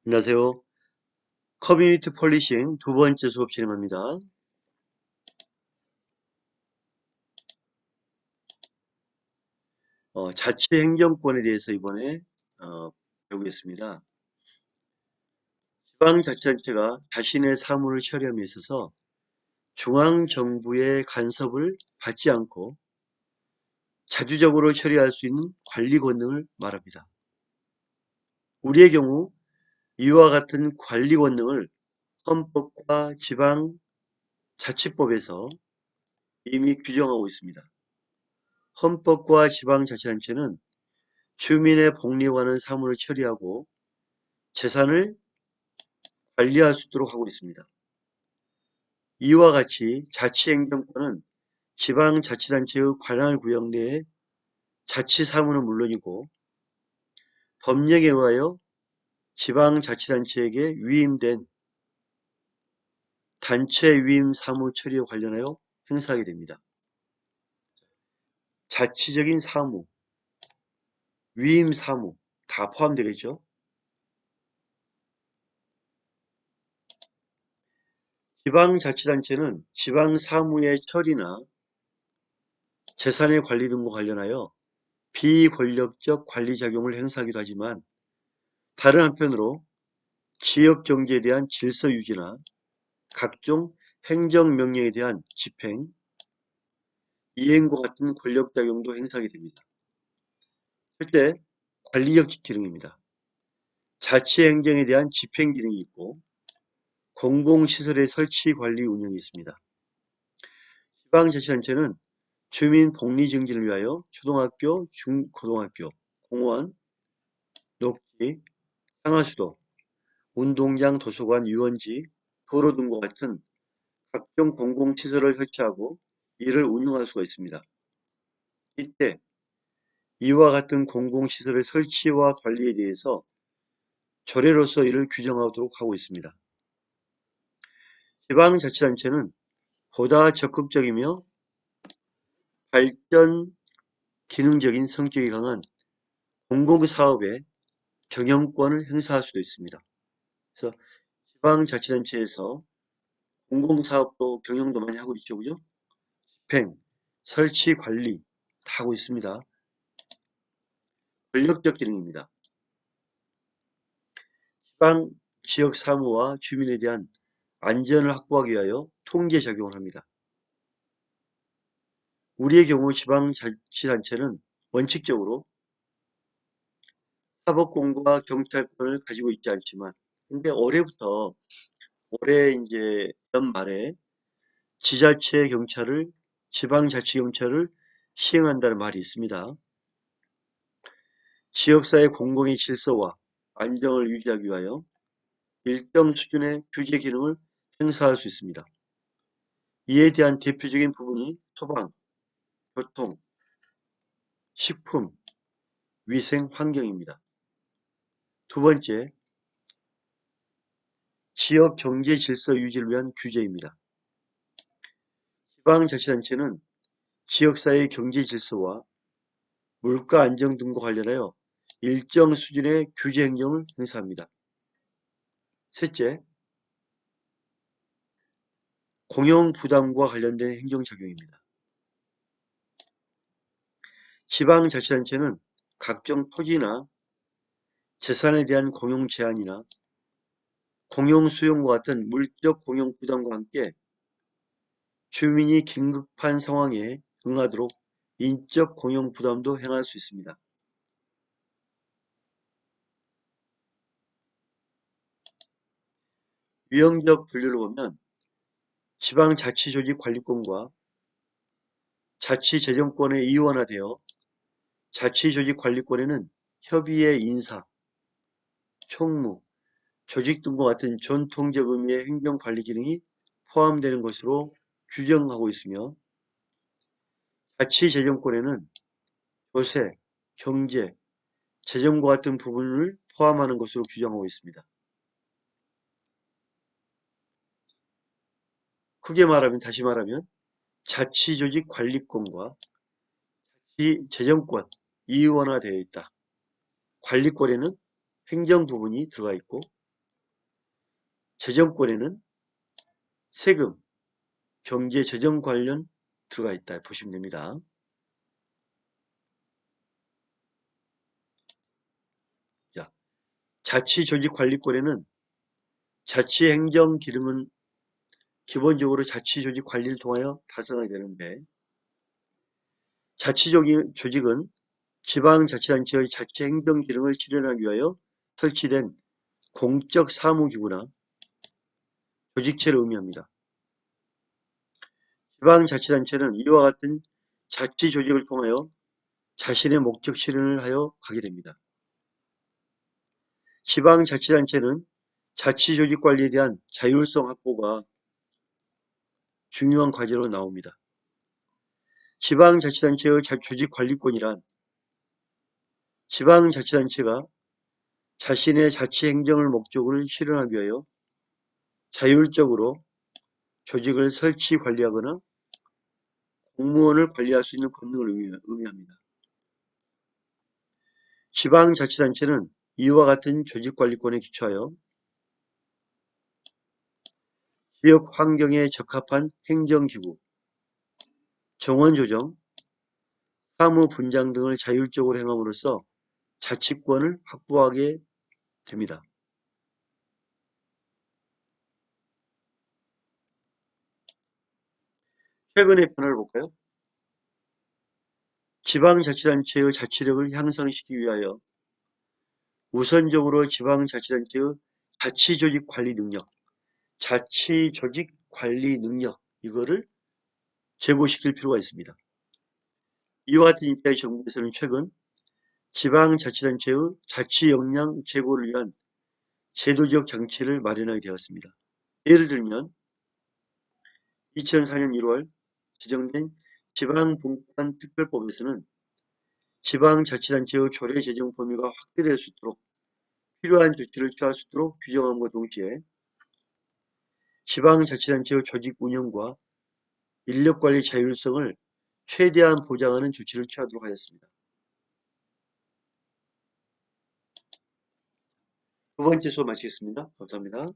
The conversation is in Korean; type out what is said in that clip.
안녕하세요. 커뮤니티 폴리싱 두 번째 수업 진행합니다. 자치행정권에 대해서 이번에 배우겠습니다. 지방자치단체가 자신의 사무를 처리함에 있어서 중앙정부의 간섭을 받지 않고 자주적으로 처리할 수 있는 관리 권능을 말합니다. 우리의 경우 이와 같은 관리 권능을 헌법과 지방자치법에서 이미 규정하고 있습니다. 헌법과 지방자치단체는 주민의 복리에 관한 사무를 처리하고 재산을 관리할 수 있도록 하고 있습니다. 이와 같이 자치행정권은 지방자치단체의 관할 구역 내의 자치사무는 물론이고 법령에 의하여 지방자치단체에게 위임된 단체 위임 사무 처리에 관련하여 행사하게 됩니다. 자치적인 사무, 위임 사무 다 포함되겠죠. 지방자치단체는 지방사무의 처리나 재산의 관리 등과 관련하여 비권력적 관리작용을 행사하기도 하지만 다른 한편으로 지역경제에 대한 질서 유지나 각종 행정명령에 대한 집행, 이행과 같은 권력작용도 행사하게 됩니다. 실제 관리적 기능입니다. 자치행정에 대한 집행기능이 있고 공공시설의 설치, 관리, 운영이 있습니다. 지방자치단체는 주민 복리 증진을 위하여 초등학교, 중고등학교, 공원, 녹지, 상하수도, 운동장, 도서관, 유원지, 도로 등과 같은 각종 공공시설을 설치하고 이를 운영할 수가 있습니다. 이때 이와 같은 공공시설의 설치와 관리에 대해서 조례로서 이를 규정하도록 하고 있습니다. 지방자치단체는 보다 적극적이며 발전 기능적인 성격이 강한 공공사업의 경영권을 행사할 수도 있습니다. 그래서 지방자치단체에서 공공사업도 경영도 많이 하고 있죠. 그죠? 집행, 설치, 관리 다 하고 있습니다. 권력적 기능입니다. 지방 지역 사무와 주민에 대한 안전을 확보하기 위하여 통제작용을 합니다. 우리의 경우 지방자치단체는 원칙적으로 사법권과 경찰권을 가지고 있지 않지만, 근데 올해 이제 연말에 지자체 경찰을, 지방자치경찰을 시행한다는 말이 있습니다. 지역사회 공공의 질서와 안정을 유지하기 위하여 일정 수준의 규제 기능을 행사할 수 있습니다. 이에 대한 대표적인 부분이 소방, 교통, 식품, 위생, 환경입니다. 두 번째, 지역 경제 질서 유지를 위한 규제입니다. 지방자치단체는 지역사회의 경제 질서와 물가 안정 등과 관련하여 일정 수준의 규제 행정을 행사합니다. 셋째, 공용 부담과 관련된 행정작용입니다. 지방자치단체는 각종 토지나 재산에 대한 공용 제한이나 공용 수용과 같은 물적 공용 부담과 함께 주민이 긴급한 상황에 응하도록 인적 공용 부담도 행할 수 있습니다. 유형적 분류를 보면 지방자치조직관리권과 자치재정권에 이원화되어 자치조직관리권에는 협의회 인사, 총무, 조직 등과 같은 전통적 의미의 행정관리 기능이 포함되는 것으로 규정하고 있으며 자치재정권에는 조세, 경제, 재정과 같은 부분을 포함하는 것으로 규정하고 있습니다. 크게 말하면, 다시 말하면 자치조직관리권과 자치재정권 이원화되어 있다. 관리권에는 행정 부분이 들어가 있고 재정권에는 세금, 경제 재정 관련 들어가 있다 보시면 됩니다. 자, 자치조직관리권에는 자치행정 기능은 기본적으로 자치조직 관리를 통하여 달성하게 되는데, 자치조직은 지방자치단체의 자치행정 기능을 실현하기 위하여 설치된 공적 사무기구나 조직체를 의미합니다. 지방자치단체는 이와 같은 자치조직을 통하여 자신의 목적 실현을 하여 가게 됩니다. 지방자치단체는 자치조직 관리에 대한 자율성 확보가 중요한 과제로 나옵니다. 지방자치단체의 조직관리권이란 지방자치단체가 자신의 자치행정을 목적을 실현하기 위하여 자율적으로 조직을 설치 관리하거나 공무원을 관리할 수 있는 권능을 의미합니다. 지방자치단체는 이와 같은 조직관리권에 기초하여 지역 환경에 적합한 행정기구, 정원조정, 사무분장 등을 자율적으로 행함으로써 자치권을 확보하게 됩니다. 최근의 변화를 볼까요? 지방자치단체의 자치력을 향상시키기 위하여 우선적으로 지방자치단체의 자치조직 관리 능력, 이거를 제고시킬 필요가 있습니다. 이와 같은 입장의 정부에서는 최근 지방자치단체의 자치 역량 제고를 위한 제도적 장치를 마련하게 되었습니다. 예를 들면 2004년 1월 지정된 지방분권특별법에서는 지방자치단체의 조례 제정 범위가 확대될 수 있도록 필요한 조치를 취할 수 있도록 규정함과 동시에 지방자치단체의 조직 운영과 인력관리 자율성을 최대한 보장하는 조치를 취하도록 하였습니다. 두 번째 수업 마치겠습니다. 감사합니다.